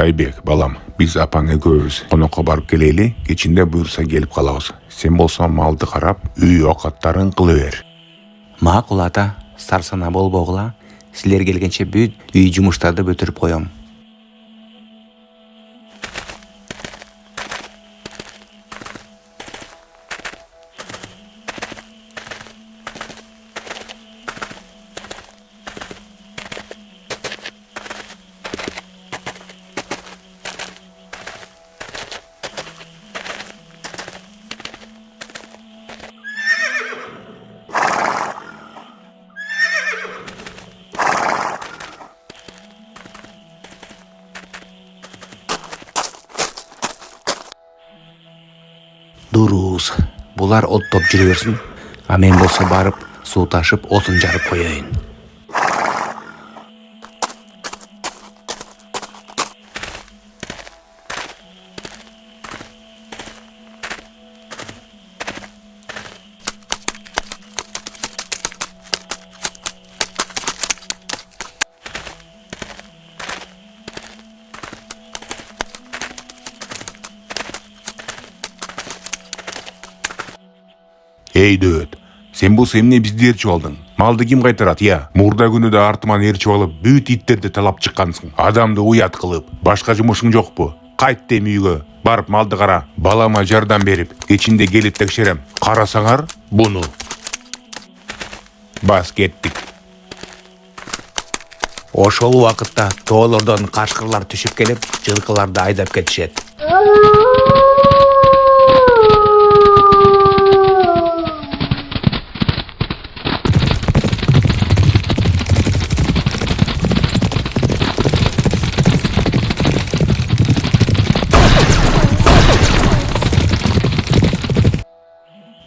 Айбек, балам, биз апаң экөөбүз конокко барып келели, кечинде буюрса келип калабыз. Сен болсоң малды карап, үй окаттарын кыла бер. Макул ата, сарсана болбогула. Силер келгенче бүт үй жумуштарды бүтүрүп коем. Дурус. Булар оттоп жүрө берсин. А мен болсо барып, суу ташып, отун жарып коеюн. Эй, дөт, сен болсо эмне бизди ээрчип алдың? Малды ким кайтарат, я? Мурда күнү да артыман ээрчип алып, бүт иттерди талап чыккансың. Адамды уят кылып, башка жумушуң жокпу? Кайт дем үйгө, барып малды кара. Балама жардам берип, кечинде келип текшерем. Карасаңар, буну. Бас кеттик. Ошол убакытта тоолордон кашкырлар түшүп келип, жылкыларды айдап кетишет.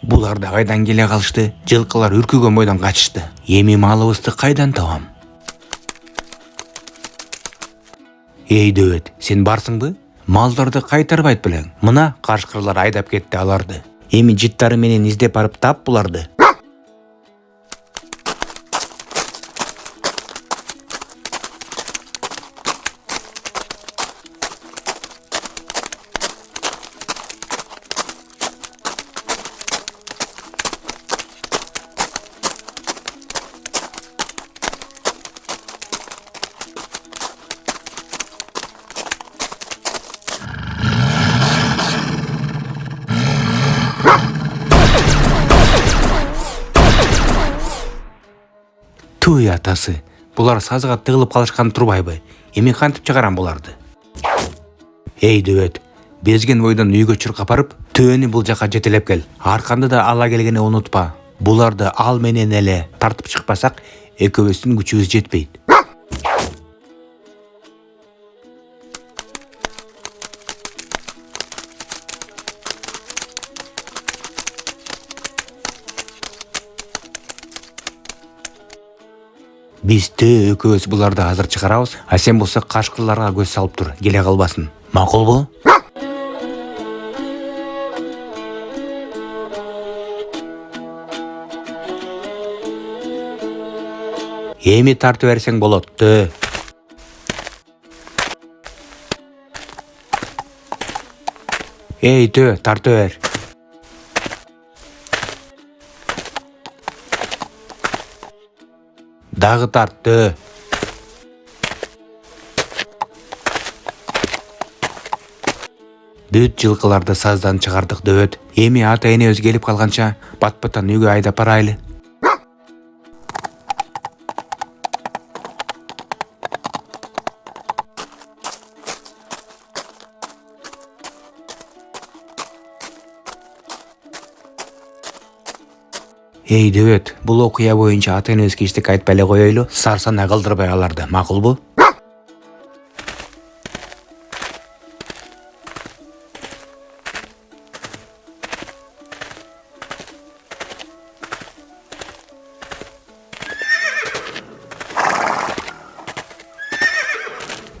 Булар да кайдан келе калышты? Жылкылар үркүгөн бойдон качышты. Эми малыбызды кайдан табам? Эй дөбөт, сен барсыңбы? Малдарды кайтарбайт белең. Мына кашкырлар айдап кетти аларды. Эми жыттары менен издеп барып тап буларды. Туй атасы, булар сазыга тыгылып калышкан турбайбы? Эми кантип чыгарам буларды? Эй дөбөт, безген бойдон үйгө чуркап барып, төөнү бул жака жетелеп кел. Арканды да ала келгени унутпа. Буларды ал менен эле тартып чыкпасак, экөөбүздүн күчүбүз жетпейт. Биз экөөбүз буларды азыр чыгарабыз, а сен болсо кашкырларга көз салып тур, келе калбасын. Макулбу? Эми тартып берсең болот. Эй, тартып бер. Дагы тартты. Бүт жылкыларды саздан чыгардык дөбөт. Эми ата энебиз келип калганча бат-баттан үйгө айдап барайлы. Эй дөбөт, бул окуя боюнча ата энебизге эчтеке айтпай эле коелу, сарсана кылдырбай аларды, макулбу?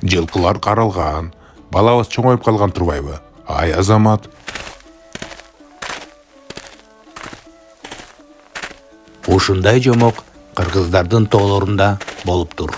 Жылкылар каралган, балабыз чоңоюп калган турбайбы? Ай азамат. Ушундай жомок кыргыздардын тоолорунда болуп тур.